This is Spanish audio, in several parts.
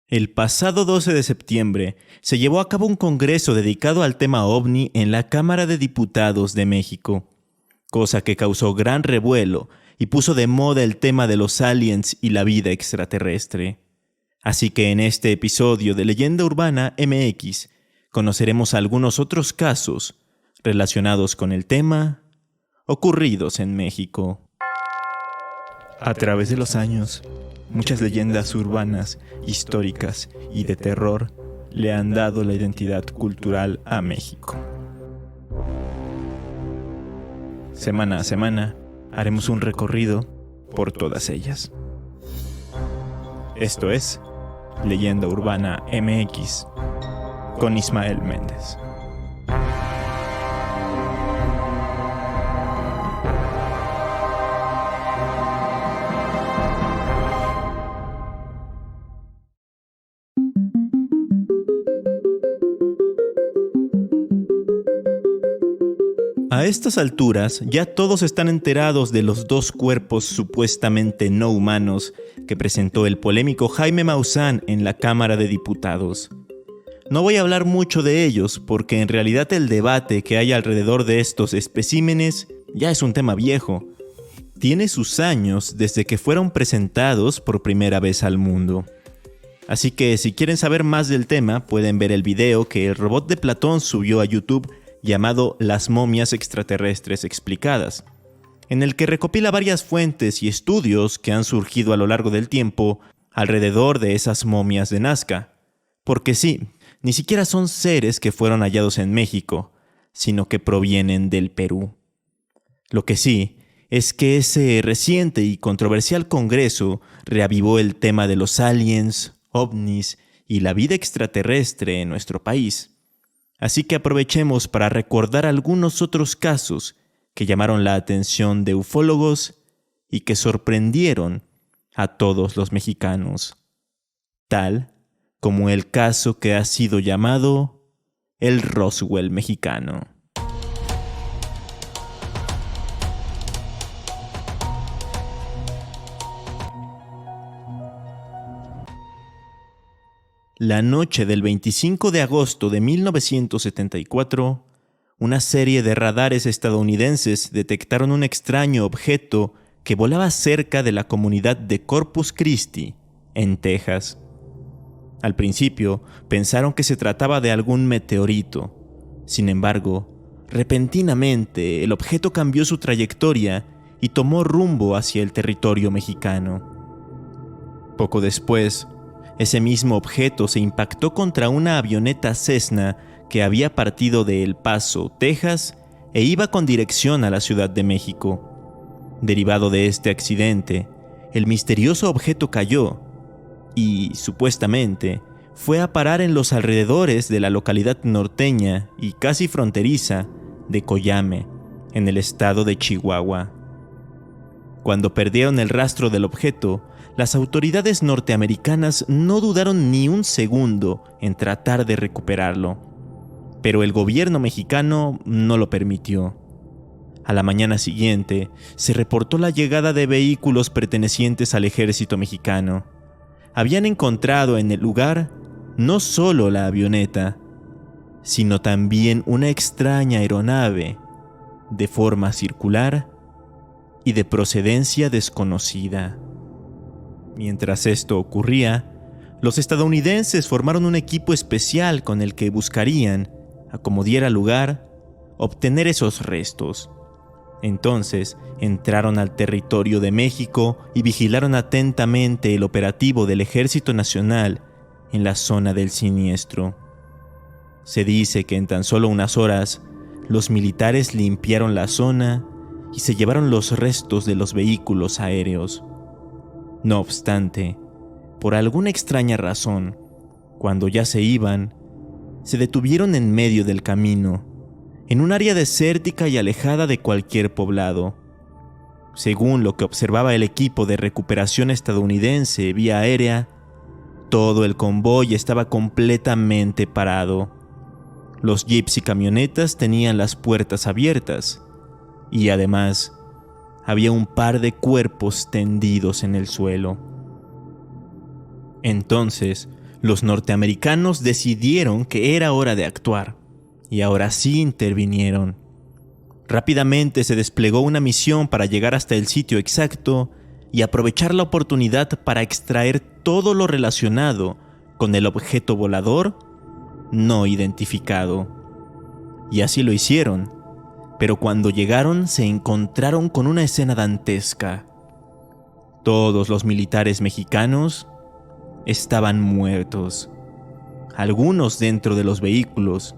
El pasado 12 de septiembre se llevó a cabo un congreso dedicado al tema OVNI en la Cámara de Diputados de México, cosa que causó gran revuelo y puso de moda el tema de los aliens y la vida extraterrestre. Así que en este episodio de Leyenda Urbana MX conoceremos algunos otros casos relacionados con el tema ocurridos en México. A través de los años, muchas leyendas urbanas, históricas y de terror le han dado la identidad cultural a México. Semana a semana haremos un recorrido por todas ellas. Esto es Leyenda Urbana MX con Ismael Méndez. A estas alturas, ya todos están enterados de los dos cuerpos supuestamente no humanos que presentó el polémico Jaime Maussan en la Cámara de Diputados. No voy a hablar mucho de ellos porque en realidad el debate que hay alrededor de estos especímenes ya es un tema viejo. Tiene sus años desde que fueron presentados por primera vez al mundo. Así que si quieren saber más del tema, pueden ver el video que el robot de Platón subió a YouTube llamado Las momias extraterrestres explicadas, en el que recopila varias fuentes y estudios que han surgido a lo largo del tiempo alrededor de esas momias de Nazca. Porque sí, ni siquiera son seres que fueron hallados en México, sino que provienen del Perú. Lo que sí es que ese reciente y controversial congreso reavivó el tema de los aliens, ovnis y la vida extraterrestre en nuestro país. Así que aprovechemos para recordar algunos otros casos que llamaron la atención de ufólogos y que sorprendieron a todos los mexicanos, tal como el caso que ha sido llamado el Roswell mexicano. La noche del 25 de agosto de 1974, una serie de radares estadounidenses detectaron un extraño objeto que volaba cerca de la comunidad de Corpus Christi, en Texas. Al principio, pensaron que se trataba de algún meteorito. Sin embargo, repentinamente, el objeto cambió su trayectoria y tomó rumbo hacia el territorio mexicano. Poco después, ese mismo objeto se impactó contra una avioneta Cessna que había partido de El Paso, Texas, e iba con dirección a la Ciudad de México. Derivado de este accidente, el misterioso objeto cayó y, supuestamente, fue a parar en los alrededores de la localidad norteña y casi fronteriza de Coyame, en el estado de Chihuahua. Cuando perdieron el rastro del objeto, las autoridades norteamericanas no dudaron ni un segundo en tratar de recuperarlo, pero el gobierno mexicano no lo permitió. A la mañana siguiente, se reportó la llegada de vehículos pertenecientes al ejército mexicano. Habían encontrado en el lugar no solo la avioneta, sino también una extraña aeronave de forma circular y de procedencia desconocida. Mientras esto ocurría, los estadounidenses formaron un equipo especial con el que buscarían, a como diera lugar, obtener esos restos. Entonces, entraron al territorio de México y vigilaron atentamente el operativo del Ejército Nacional en la zona del siniestro. Se dice que en tan solo unas horas, los militares limpiaron la zona y se llevaron los restos de los vehículos aéreos. No obstante, por alguna extraña razón, cuando ya se iban, se detuvieron en medio del camino, en un área desértica y alejada de cualquier poblado. Según lo que observaba el equipo de recuperación estadounidense vía aérea, todo el convoy estaba completamente parado. Los jeeps y camionetas tenían las puertas abiertas, y además, había un par de cuerpos tendidos en el suelo. Entonces, Los norteamericanos decidieron que era hora de actuar, y ahora sí intervinieron. Rápidamente se desplegó una misión para llegar hasta el sitio exacto y aprovechar la oportunidad para extraer todo lo relacionado con el objeto volador no identificado. Y así lo hicieron, pero cuando llegaron se encontraron con una escena dantesca. Todos los militares mexicanos estaban muertos, algunos dentro de los vehículos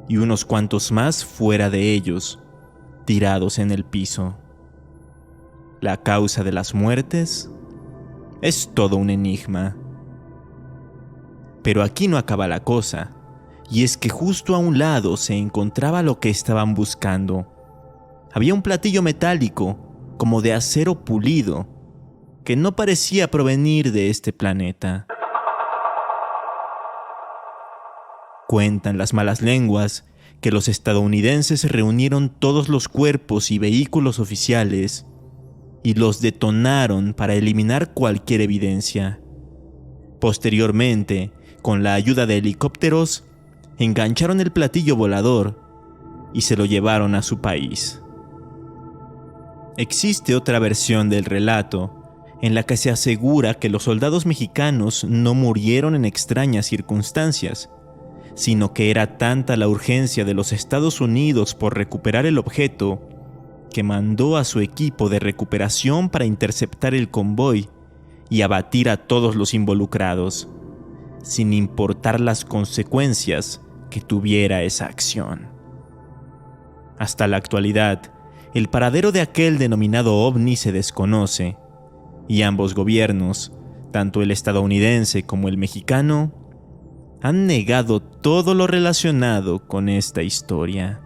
y unos cuantos más fuera de ellos, tirados en el piso. La causa de las muertes es todo un enigma. Pero aquí no acaba la cosa, y es que justo a un lado se encontraba lo que estaban buscando. Había un platillo metálico, como de acero pulido, que no parecía provenir de este planeta. Cuentan las malas lenguas que los estadounidenses reunieron todos los cuerpos y vehículos oficiales y los detonaron para eliminar cualquier evidencia. Posteriormente, con la ayuda de helicópteros, engancharon el platillo volador y se lo llevaron a su país. Existe otra versión del relato en la que se asegura que los soldados mexicanos no murieron en extrañas circunstancias, sino que era tanta la urgencia de los Estados Unidos por recuperar el objeto que mandó a su equipo de recuperación para interceptar el convoy y abatir a todos los involucrados, sin importar las consecuencias que tuviera esa acción. Hasta la actualidad, el paradero de aquel denominado ovni se desconoce, y ambos gobiernos, tanto el estadounidense como el mexicano, han negado todo lo relacionado con esta historia.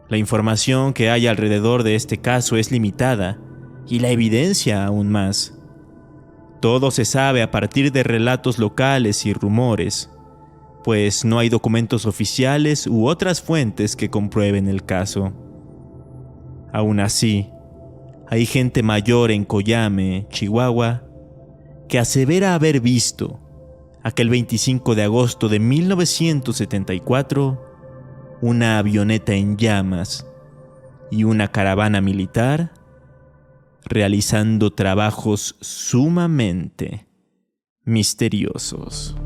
La información que hay alrededor de este caso es limitada y la evidencia aún más. Todo se sabe a partir de relatos locales y rumores, pues no hay documentos oficiales u otras fuentes que comprueben el caso. Aún así, hay gente mayor en Coyame, Chihuahua, que asevera haber visto, aquel 25 de agosto de 1974, una avioneta en llamas y una caravana militar realizando trabajos sumamente misteriosos.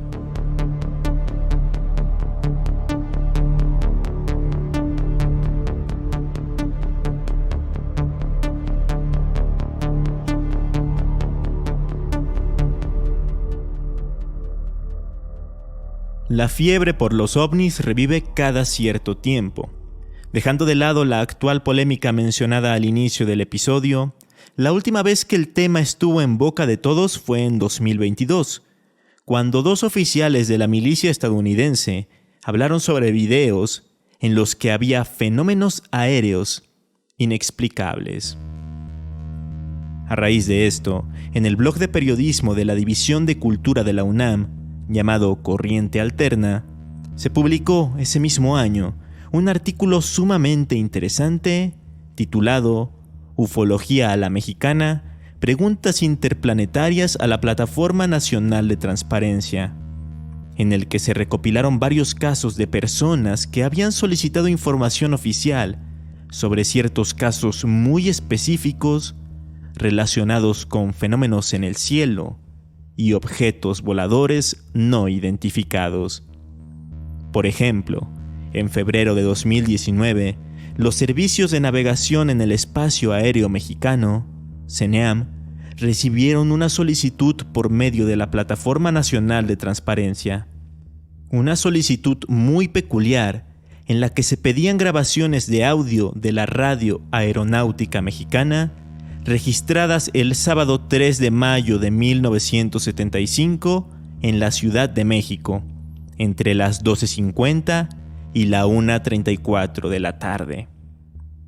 La fiebre por los ovnis revive cada cierto tiempo. Dejando de lado la actual polémica mencionada al inicio del episodio, la última vez que el tema estuvo en boca de todos fue en 2022, cuando dos oficiales de la milicia estadounidense hablaron sobre videos en los que había fenómenos aéreos inexplicables. A raíz de esto, en el blog de periodismo de la División de Cultura de la UNAM, llamado Corriente Alterna, se publicó ese mismo año un artículo sumamente interesante titulado Ufología a la Mexicana, preguntas interplanetarias a la Plataforma Nacional de Transparencia, en el que se recopilaron varios casos de personas que habían solicitado información oficial sobre ciertos casos muy específicos relacionados con fenómenos en el cielo y objetos voladores no identificados. Por ejemplo, en febrero de 2019, los servicios de navegación en el espacio aéreo mexicano, CENEAM, recibieron una solicitud por medio de la Plataforma Nacional de Transparencia. Una solicitud muy peculiar en la que se pedían grabaciones de audio de la Radio Aeronáutica Mexicana registradas el sábado 3 de mayo de 1975 en la Ciudad de México, entre las 12:50 y la 1:34 de la tarde.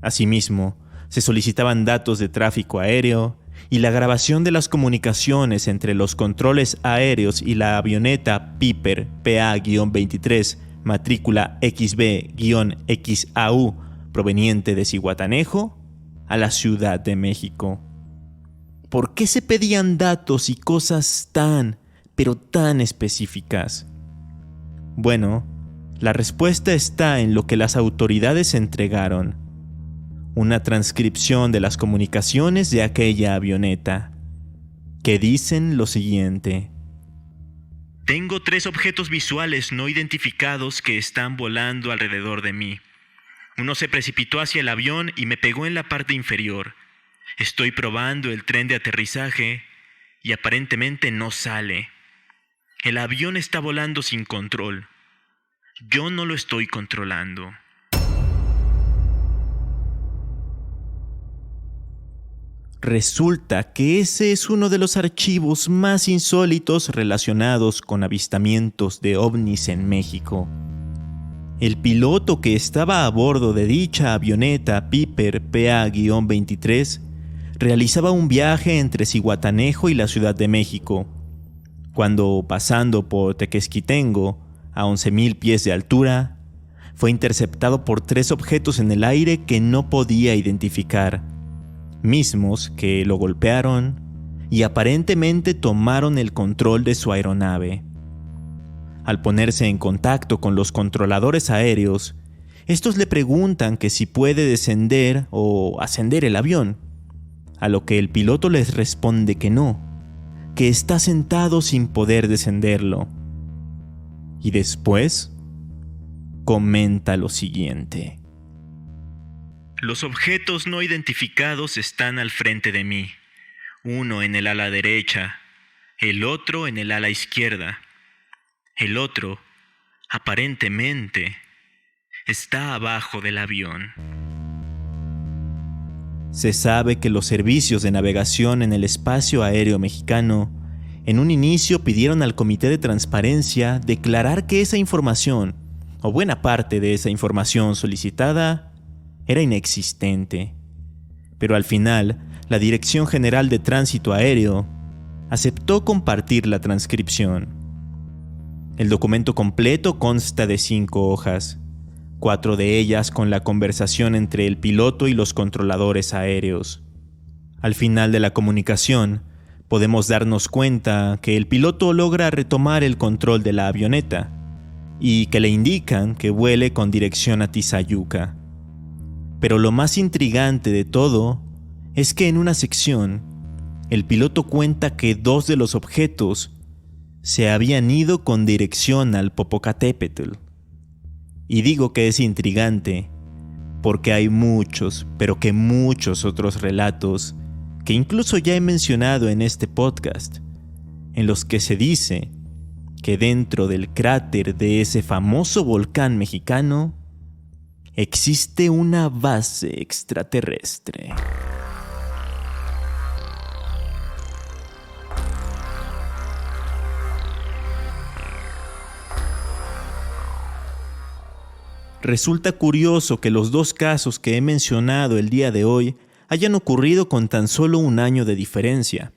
Asimismo, se solicitaban datos de tráfico aéreo y la grabación de las comunicaciones entre los controles aéreos y la avioneta Piper PA-23, matrícula XB-XAU, proveniente de Zihuatanejo, a la Ciudad de México. ¿Por qué se pedían datos y cosas tan, pero tan específicas? Bueno, la respuesta está en lo que las autoridades entregaron: una transcripción de las comunicaciones de aquella avioneta, que dicen lo siguiente: tengo 3 objetos visuales no identificados que están volando alrededor de mí. Uno se precipitó hacia el avión y me pegó en la parte inferior. Estoy probando el tren de aterrizaje y aparentemente no sale. El avión está volando sin control. Yo no lo estoy controlando. Resulta que ese es uno de los archivos más insólitos relacionados con avistamientos de ovnis en México. El piloto que estaba a bordo de dicha avioneta Piper PA-23 realizaba un viaje entre Zihuatanejo y la Ciudad de México, cuando, pasando por Tequesquitengo, a 11,000 pies de altura, fue interceptado por 3 objetos en el aire que no podía identificar, mismos que lo golpearon y aparentemente tomaron el control de su aeronave. Al ponerse en contacto con los controladores aéreos, estos le preguntan que si puede descender o ascender el avión, a lo que el piloto les responde que no, que está sentado sin poder descenderlo. Y después comenta lo siguiente: los objetos no identificados están al frente de mí, uno en el ala derecha, el otro en el ala izquierda. El otro, aparentemente, está abajo del avión. Se sabe que los servicios de navegación en el espacio aéreo mexicano en un inicio pidieron al Comité de Transparencia declarar que esa información, o buena parte de esa información solicitada, era inexistente. Pero al final, la Dirección General de Tránsito Aéreo aceptó compartir la transcripción. El documento completo consta de 5 hojas, 4 de ellas con la conversación entre el piloto y los controladores aéreos. Al final de la comunicación, podemos darnos cuenta que el piloto logra retomar el control de la avioneta y que le indican que vuele con dirección a Tizayuca. Pero lo más intrigante de todo es que en una sección, el piloto cuenta que 2 de los objetos se habían ido con dirección al Popocatépetl. Y digo que es intrigante porque hay muchos, pero que muchos otros relatos que incluso ya he mencionado en este podcast, en los que se dice que dentro del cráter de ese famoso volcán mexicano existe una base extraterrestre. Resulta curioso que los 2 casos que he mencionado el día de hoy hayan ocurrido con tan solo un año de diferencia,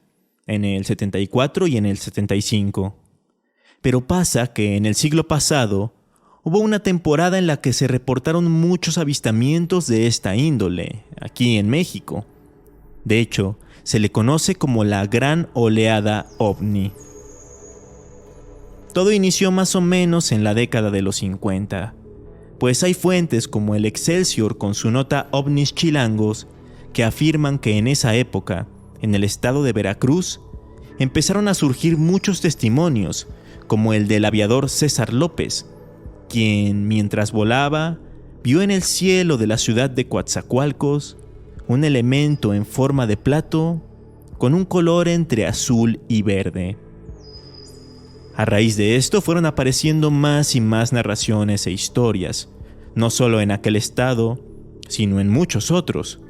en el 74 y en el 75. Pero pasa que en el siglo pasado hubo una temporada en la que se reportaron muchos avistamientos de esta índole, aquí en México. De hecho, se le conoce como la Gran Oleada OVNI. Todo inició más o menos en la década de los 50. Pues hay fuentes como el Excelsior con su nota OVNIs Chilangos que afirman que en esa época, en el estado de Veracruz, empezaron a surgir muchos testimonios, como el del aviador César López, quien mientras volaba vio en el cielo de la ciudad de Coatzacoalcos un elemento en forma de plato con un color entre azul y verde. A raíz de esto fueron apareciendo más y más narraciones e historias, no solo en aquel estado, sino en muchos otros,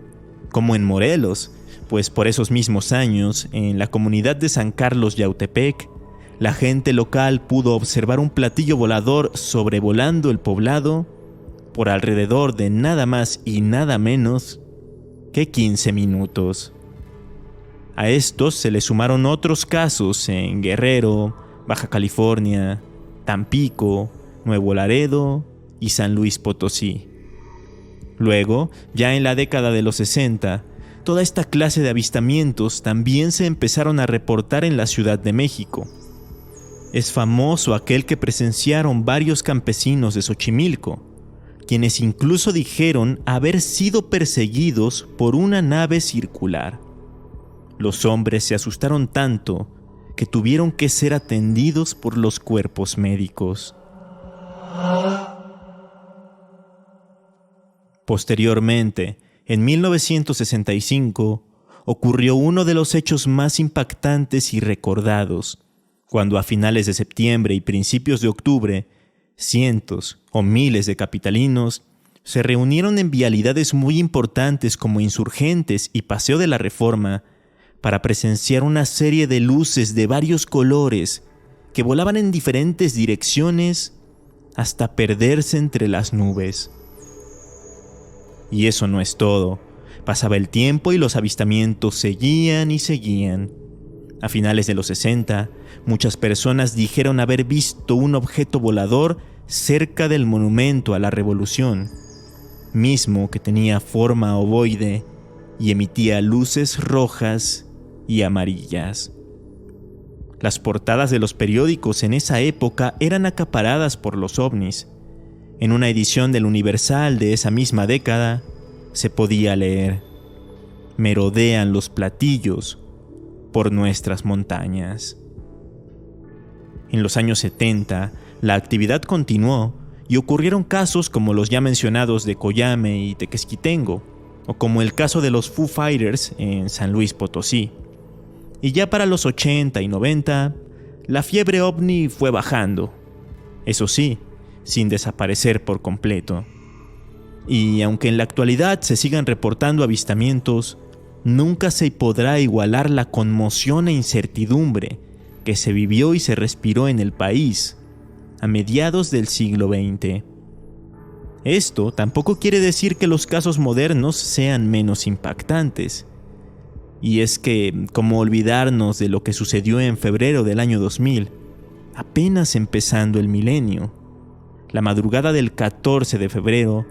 como en Morelos, pues por esos mismos años, en la comunidad de San Carlos Yautepec, la gente local pudo observar un platillo volador sobrevolando el poblado por alrededor de nada más y nada menos que 15 minutos. A estos se le sumaron otros casos en Guerrero, Baja California, Tampico, Nuevo Laredo y San Luis Potosí. Luego, ya en la década de los 60, toda esta clase de avistamientos también se empezaron a reportar en la Ciudad de México. Es famoso aquel que presenciaron varios campesinos de Xochimilco, quienes incluso dijeron haber sido perseguidos por una nave circular. Los hombres se asustaron tanto que tuvieron que ser atendidos por los cuerpos médicos. Posteriormente, en 1965, ocurrió uno de los hechos más impactantes y recordados, cuando a finales de septiembre y principios de octubre, cientos o miles de capitalinos se reunieron en vialidades muy importantes como Insurgentes y Paseo de la Reforma para presenciar una serie de luces de varios colores que volaban en diferentes direcciones hasta perderse entre las nubes. Y eso no es todo. Pasaba el tiempo y los avistamientos seguían y seguían. A finales de los 60, muchas personas dijeron haber visto un objeto volador cerca del Monumento a la Revolución, mismo que tenía forma ovoide y emitía luces rojas y amarillas. Las portadas de los periódicos en esa época eran acaparadas por los ovnis. En una edición del Universal de esa misma década, se podía leer: merodean los platillos por nuestras montañas. En los años 70, la actividad continuó y ocurrieron casos como los ya mencionados de Coyame y Tequesquitengo, o como el caso de los Foo Fighters en San Luis Potosí. Y ya para los 80 y 90, la fiebre ovni fue bajando. Eso sí, sin desaparecer por completo. Y aunque en la actualidad se sigan reportando avistamientos, nunca se podrá igualar la conmoción e incertidumbre que se vivió y se respiró en el país a mediados del siglo XX. Esto tampoco quiere decir que los casos modernos sean menos impactantes. Y es que, ¿cómo olvidarnos de lo que sucedió en febrero del año 2000, apenas empezando el milenio? La madrugada del 14 de febrero,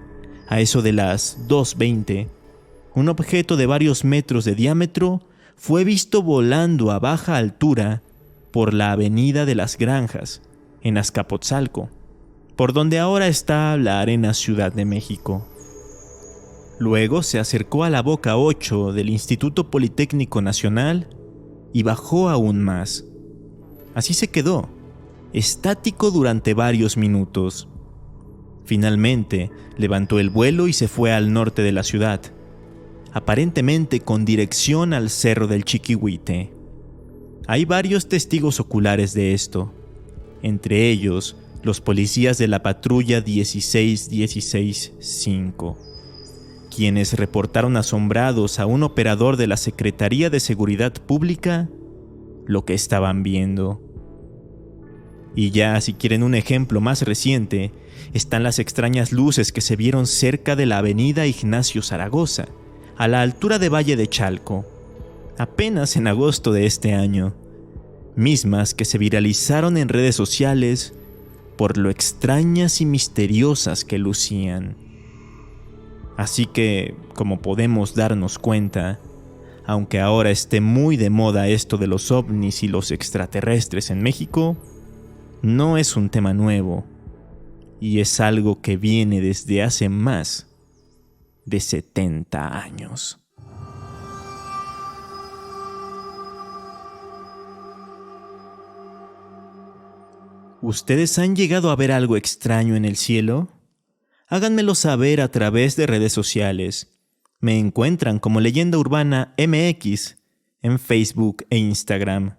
a eso de las 2:20, un objeto de varios metros de diámetro fue visto volando a baja altura por la avenida de las Granjas, en Azcapotzalco, por donde ahora está la Arena Ciudad de México. Luego se acercó a la Boca 8 del Instituto Politécnico Nacional y bajó aún más. Así se quedó, estático durante varios minutos. Finalmente, levantó el vuelo y se fue al norte de la ciudad, aparentemente con dirección al Cerro del Chiquihuite. Hay varios testigos oculares de esto, entre ellos los policías de la patrulla 16165, quienes reportaron asombrados a un operador de la Secretaría de Seguridad Pública lo que estaban viendo. Y ya, si quieren un ejemplo más reciente, están las extrañas luces que se vieron cerca de la avenida Ignacio Zaragoza, a la altura de Valle de Chalco, apenas en agosto de este año, mismas que se viralizaron en redes sociales por lo extrañas y misteriosas que lucían. Así que, como podemos darnos cuenta, aunque ahora esté muy de moda esto de los ovnis y los extraterrestres en México, no es un tema nuevo, y es algo que viene desde hace más de 70 años. ¿Ustedes han llegado a ver algo extraño en el cielo? Háganmelo saber a través de redes sociales. Me encuentran como Leyenda Urbana MX en Facebook e Instagram.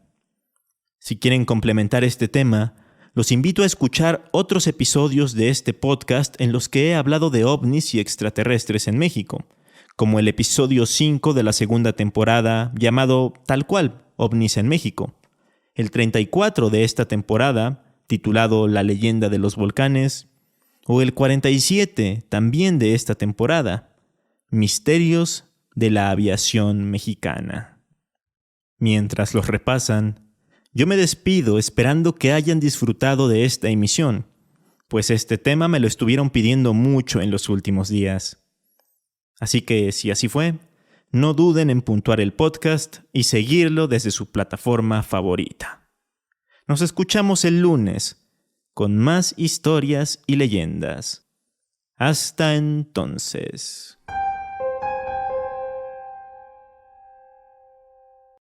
Si quieren complementar este tema, los invito a escuchar otros episodios de este podcast en los que he hablado de ovnis y extraterrestres en México, como el episodio 5 de la segunda temporada llamado tal cual, OVNIs en México, el 34 de esta temporada, titulado La leyenda de los volcanes, o el 47 también de esta temporada, Misterios de la aviación mexicana. Mientras los repasan, yo me despido esperando que hayan disfrutado de esta emisión, pues este tema me lo estuvieron pidiendo mucho en los últimos días. Así que, si así fue, no duden en puntuar el podcast y seguirlo desde su plataforma favorita. Nos escuchamos el lunes con más historias y leyendas. Hasta entonces.